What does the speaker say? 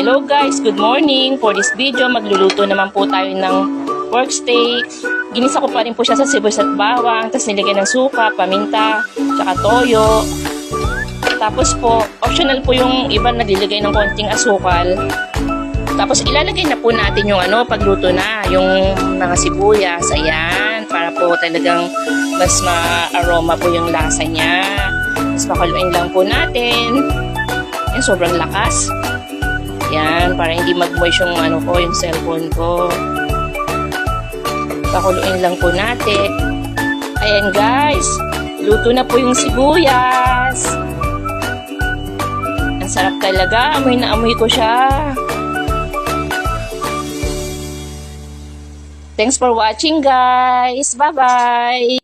Hello guys, good morning. For this video, magluluto naman po tayo ng pork steak. Ginisa ko pa rin po siya sa sibuyas at bawang, tapos nilagyan ng suka, paminta, tsaka toyo. Tapos po, optional po yung iba naglalagay ng konting asukal. Tapos ilalagay na po natin yung pagluto na, yung mga sibuyas. Ayan, para po talagang mas ma-aroma po yung lasa niya. Tapos pakuloyin lang po natin. Ayan, sobrang lakas. Yan, para hindi mag-moist yung yung cellphone ko. Pakuluin lang po natin. Ayan guys, luto na po yung sibuyas. Ang sarap talaga, amoy na amoy ko siya. Thanks for watching guys. Bye-bye.